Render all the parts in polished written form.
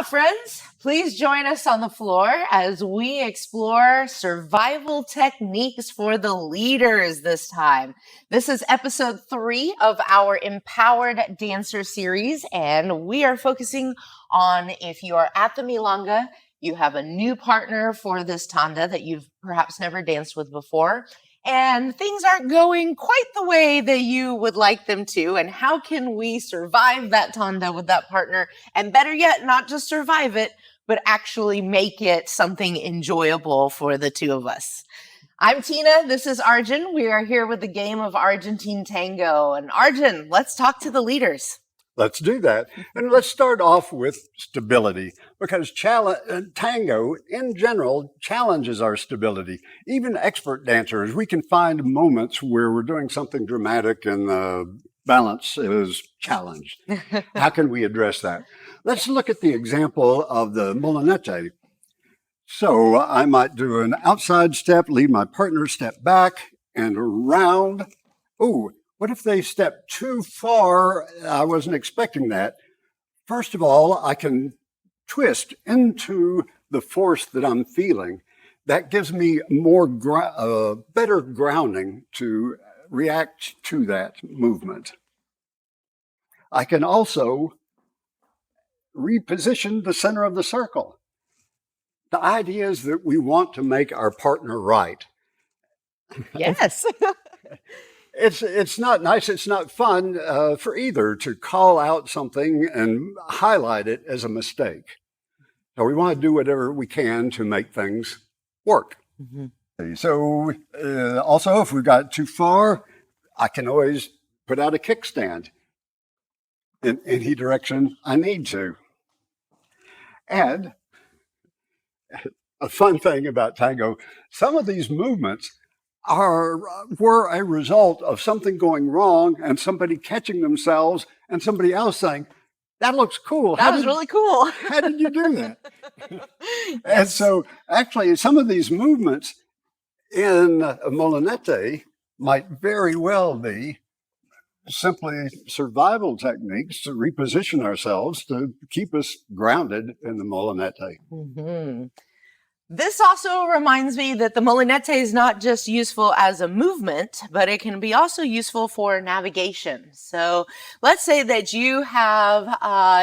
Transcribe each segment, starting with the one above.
friends. Please join us on the floor as we explore survival techniques for the leaders this time. This is episode 3 of our Empowered Dancer series, and we are focusing on if you are at the Milonga, you have a new partner for this tanda that you've perhaps never danced with before, and things aren't going quite the way that you would like them to. And how can we survive that tanda with that partner? And better yet, not just survive it, but actually make it something enjoyable for the two of us. I'm Tina. This is Argen. We are here with the Game of Argentine Tango. And Argen, let's talk to the leaders. Let's do that. And let's start off with stability, because tango in general challenges our stability. Even expert dancers, we can find moments where we're doing something dramatic and the balance is challenged. How can we address that? Let's look at the example of the Molinete. So I might do an outside step, lead my partner, step back and around. Ooh. What if they step too far? I wasn't expecting that. First of all, I can twist into the force that I'm feeling. That gives me more better grounding to react to that movement. I can also reposition the center of the circle. The idea is that we want to make our partner right. Yes. It's not nice, it's not fun for either to call out something and highlight it as a mistake. So we want to do whatever we can to make things work. Mm-hmm. So also, if we've got too far, I can always put out a kickstand in any direction I need to. And a fun thing about tango, some of these movements were a result of something going wrong and somebody catching themselves and somebody else saying, that looks cool. That was really cool. How did you do that? And so actually some of these movements in Molinete might very well be simply survival techniques to reposition ourselves to keep us grounded in the Molinete. Mm-hmm. This also reminds me that the Molinete is not just useful as a movement, but it can be also useful for navigation. So let's say that you have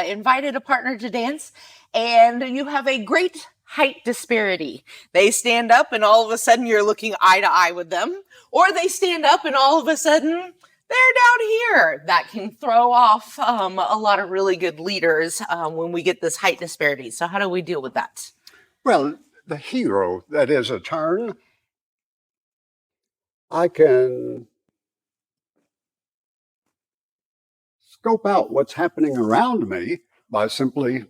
invited a partner to dance and you have a great height disparity. They stand up and all of a sudden you're looking eye to eye with them, or they stand up and all of a sudden they're down here. That can throw off a lot of really good leaders when we get this height disparity. So how do we deal with that? Well, the hero, that is a turn, I can scope out what's happening around me by simply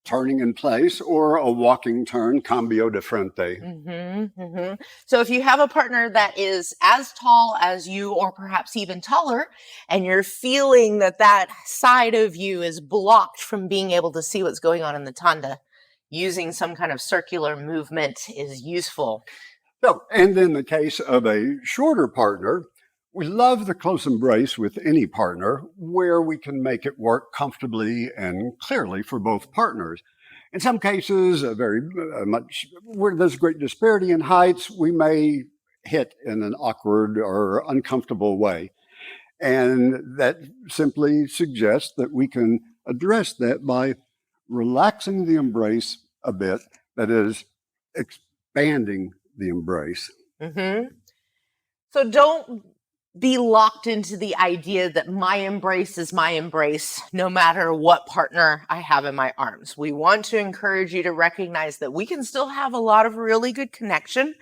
turning in place, or a walking turn, cambio de frente. Mm-hmm, mm-hmm. So if you have a partner that is as tall as you, or perhaps even taller, and you're feeling that that side of you is blocked from being able to see what's going on in the tanda, using some kind of circular movement is useful. So, and in the case of a shorter partner, we love the close embrace with any partner where we can make it work comfortably and clearly for both partners. In some cases, where there's great disparity in heights, we may hit in an awkward or uncomfortable way. And that simply suggests that we can address that by relaxing the embrace a bit, that is, expanding the embrace. Mm-hmm. So don't be locked into the idea that my embrace is my embrace, no matter what partner I have in my arms. We want to encourage you to recognize that we can still have a lot of really good connection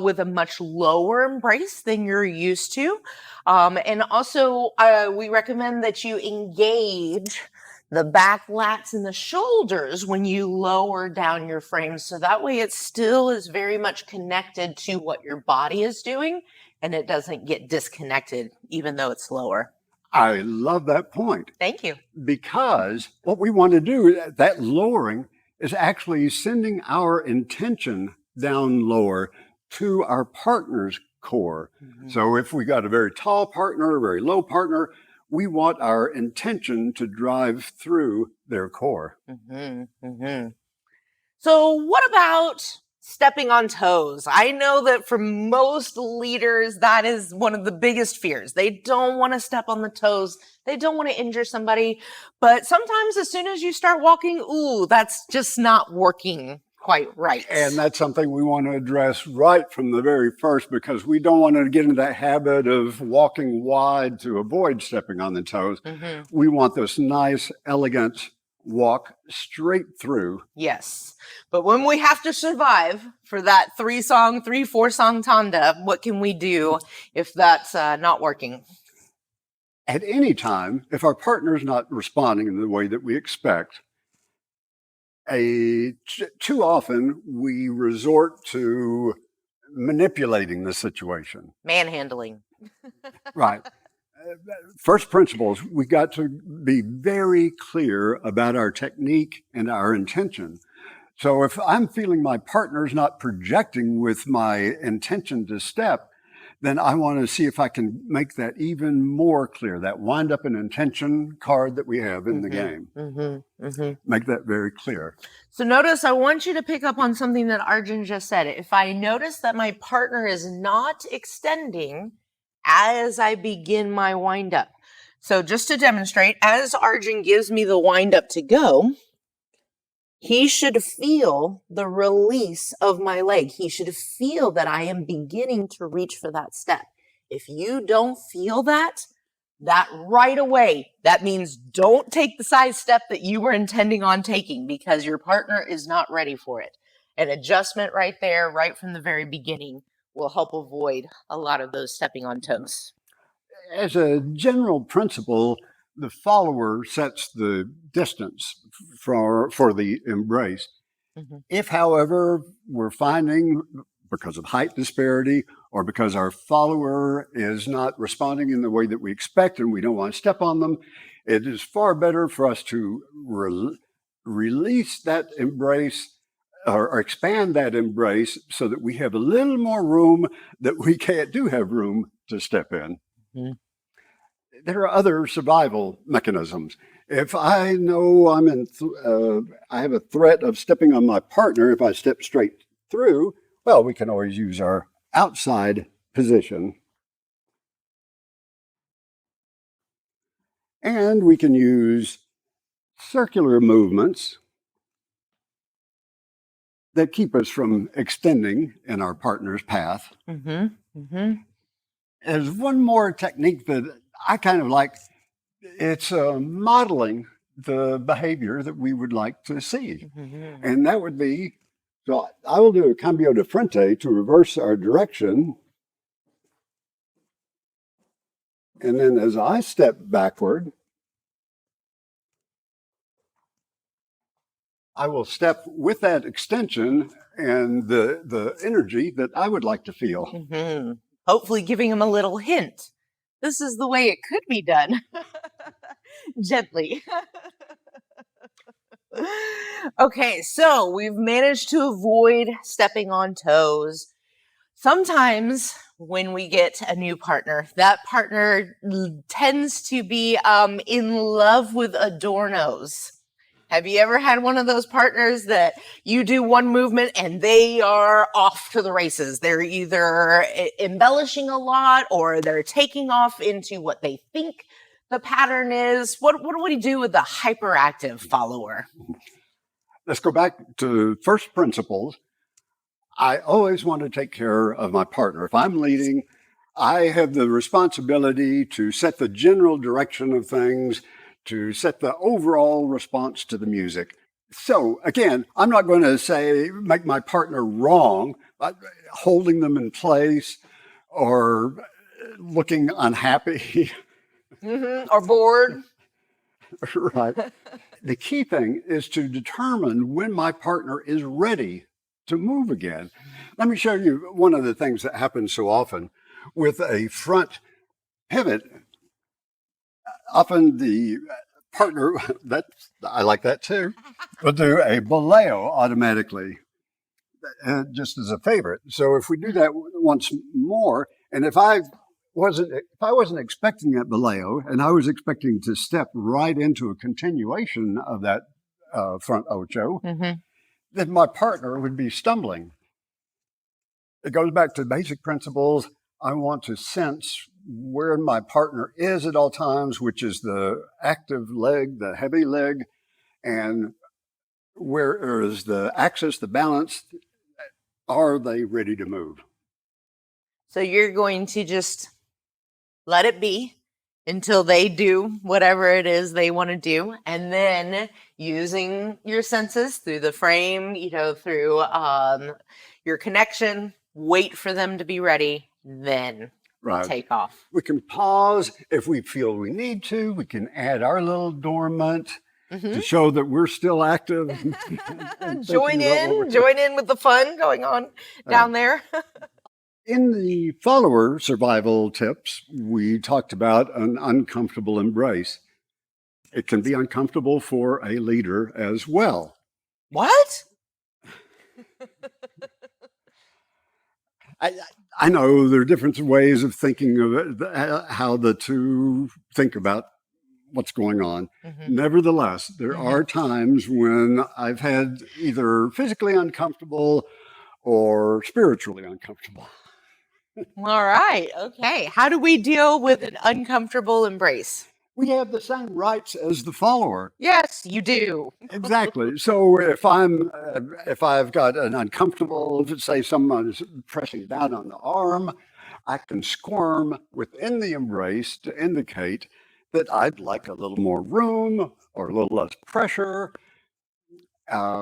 with a much lower embrace than you're used to. And also, we recommend that you engage the back lats and the shoulders when you lower down your frame. So that way it still is very much connected to what your body is doing and it doesn't get disconnected even though it's lower. I love that point. Thank you. Because what we want to do, that lowering, is actually sending our intention down lower to our partner's core. Mm-hmm. So if we got a very tall partner, a very low partner, We want our intention to drive through their core. So what about stepping on toes? I know that for most leaders, that is one of the biggest fears. They don't want to step on the toes. They don't want to injure somebody. But sometimes as soon as you start walking, ooh, that's just not working quite right. And that's something we want to address right from the very first, because we don't want to get into that habit of walking wide to avoid stepping on the toes. We want this nice, elegant walk straight through. Yes. But when we have to survive for that 4 song tanda, what can we do if that's not working? At any time, if our partner is not responding in the way that we expect, too often we resort to manipulating the situation. Manhandling. Right. First principles, we got to be very clear about our technique and our intention. So if I'm feeling my partner's not projecting with my intention to step, then I want to see if I can make that even more clear, that wind up an intention card that we have in the game. Make that very clear. So notice, I want you to pick up on something that Argen just said. If I notice that my partner is not extending as I begin my wind up. So just to demonstrate, as Argen gives me the wind up to go, he should feel the release of my leg. He should feel that I am beginning to reach for that step. If you don't feel that right away, that means don't take the side step that you were intending on taking, because your partner is not ready for it. An adjustment right there, right from the very beginning, will help avoid a lot of those stepping on toes. As a general principle, the follower sets the distance for the embrace. If, however, we're finding, because of height disparity or because our follower is not responding in the way that we expect and we don't want to step on them, it is far better for us to release that embrace or expand that embrace so that we have a little more room that we do have room to step in. There are other survival mechanisms. If I know I have a threat of stepping on my partner, if I step straight through, well, we can always use our outside position. And we can use circular movements that keep us from extending in our partner's path. There's one more technique that I kind of like. It's modeling the behavior that we would like to see. And that would be, so I will do a cambio de frente to reverse our direction. And then as I step backward, I will step with that extension and the energy that I would like to feel. Hopefully giving him a little hint. This is the way it could be done. Gently. Okay, so we've managed to avoid stepping on toes. Sometimes when we get a new partner, that partner tends to be in love with adornos. Have you ever had one of those partners that you do one movement and they are off to the races? They're either embellishing a lot or they're taking off into what they think the pattern is. What do we do with the hyperactive follower? Let's go back to first principles. I always want to take care of my partner. If I'm leading, I have the responsibility to set the general direction of things, to set the overall response to the music. So again, I'm not going to make my partner wrong by holding them in place or looking unhappy. Or bored. Right. The key thing is to determine when my partner is ready to move again. Let me show you one of the things that happens so often with a front pivot. Often the partner, I like that too, will do a boleo automatically, just as a favorite. So if we do that once more, and if I I wasn't expecting that boleo, and I was expecting to step right into a continuation of that front ocho, then my partner would be stumbling. It goes back to basic principles. I want to sense where my partner is at all times, which is the active leg, the heavy leg, and where is the axis, the balance. Are they ready to move? So you're going to just let it be until they do whatever it is they want to do. And then using your senses through the frame, through your connection, wait for them to be ready, then take off. We can pause if we feel we need to. We can add our little dormant to show that we're still active. Join in with the fun going on down there. In the follower survival tips, we talked about an uncomfortable embrace. It can be uncomfortable for a leader as well. What? I know there are different ways of thinking of it, how the two think about what's going on. Nevertheless, there are times when I've had either physically uncomfortable or spiritually uncomfortable. All right. Okay. How do we deal with an uncomfortable embrace? We have the same rights as the follower. Yes, you do. Exactly. So if I've got an uncomfortable, say someone is pressing down on the arm, I can squirm within the embrace to indicate that I'd like a little more room or a little less pressure.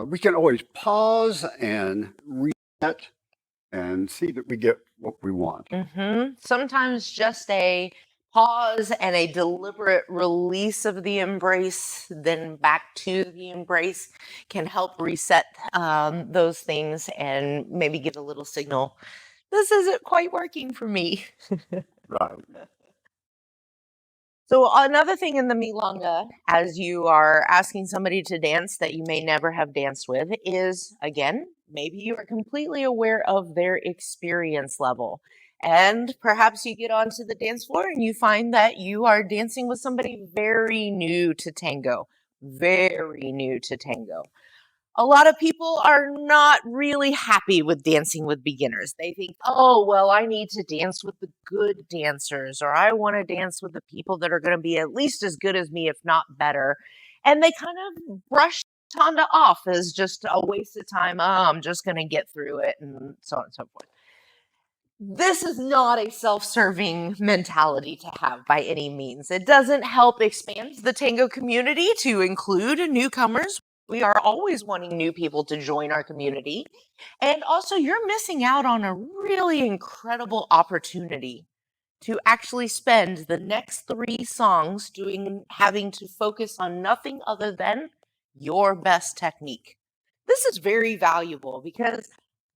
We can always pause and reset and see that we get what we want. Sometimes just a pause and a deliberate release of the embrace, then back to the embrace, can help reset those things and maybe give a little signal. This isn't quite working for me. Right. So another thing in the Milonga, as you are asking somebody to dance that you may never have danced with, is, again, maybe you are completely aware of their experience level. And perhaps you get onto the dance floor and you find that you are dancing with somebody very new to tango. Very new to tango. A lot of people are not really happy with dancing with beginners. They think, oh, well, I need to dance with the good dancers, or I want to dance with the people that are going to be at least as good as me, if not better. And they kind of brush Tonda off as just a waste of time. Oh, I'm just going to get through it, and so on and so forth. This is not a self-serving mentality to have by any means. It doesn't help expand the tango community to include newcomers. We are always wanting new people to join our community. And also, you're missing out on a really incredible opportunity to actually spend the next 3 songs having to focus on nothing other than your best technique. This is very valuable because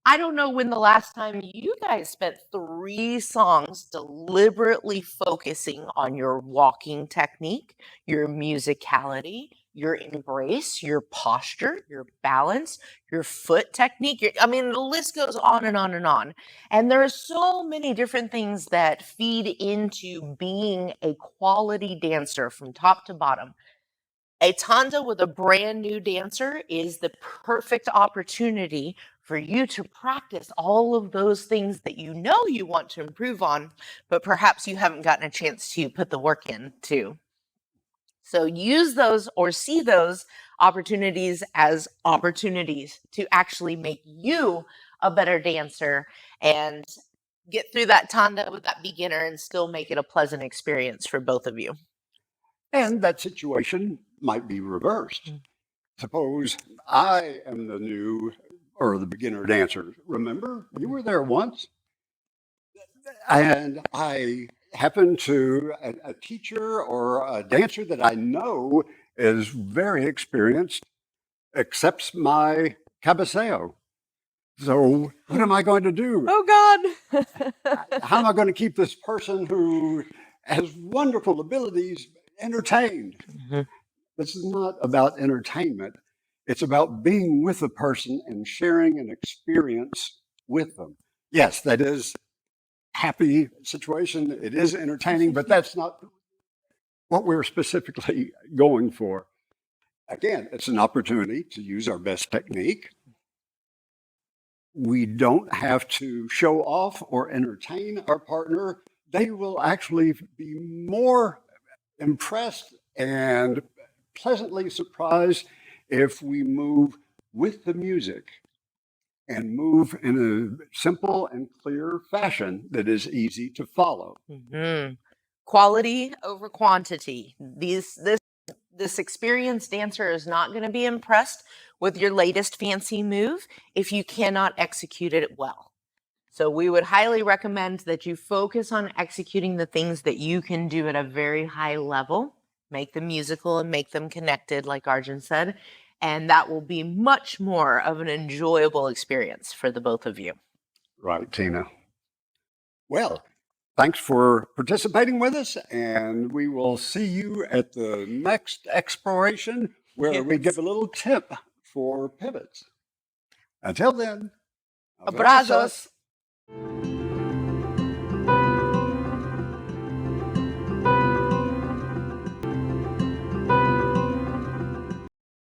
I don't know when the last time you guys spent 3 songs deliberately focusing on your walking technique, your musicality, your embrace, your posture, your balance, your foot technique. The list goes on and on and on. And there are so many different things that feed into being a quality dancer from top to bottom. A tanda with a brand new dancer is the perfect opportunity for you to practice all of those things that you know you want to improve on, but perhaps you haven't gotten a chance to put the work in to. So use those or see those opportunities as opportunities to actually make you a better dancer and get through that tanda with that beginner and still make it a pleasant experience for both of you. And that situation might be reversed. Suppose I am the new or the beginner dancer. Remember, you were there once. And I happen to, a teacher or a dancer that I know is very experienced accepts my cabeceo. So what am I going to do? Oh, God. How am I going to keep this person who has wonderful abilities entertained? This is not about entertainment. It's about being with a person and sharing an experience with them. Yes, that is happy situation. It is entertaining, but that's not what we're specifically going for. Again, it's an opportunity to use our best technique. We don't have to show off or entertain our partner. They will actually be more impressed and pleasantly surprised if we move with the music and move in a simple and clear fashion that is easy to follow. Mm-hmm. Quality over quantity. This experienced dancer is not going to be impressed with your latest fancy move if you cannot execute it well. So we would highly recommend that you focus on executing the things that you can do at a very high level, make them musical and make them connected, like Argen said, and that will be much more of an enjoyable experience for the both of you. Right, Tina. Well, thanks for participating with us, and we will see you at the next exploration where we give a little tip for pivots. Until then, Abrazos.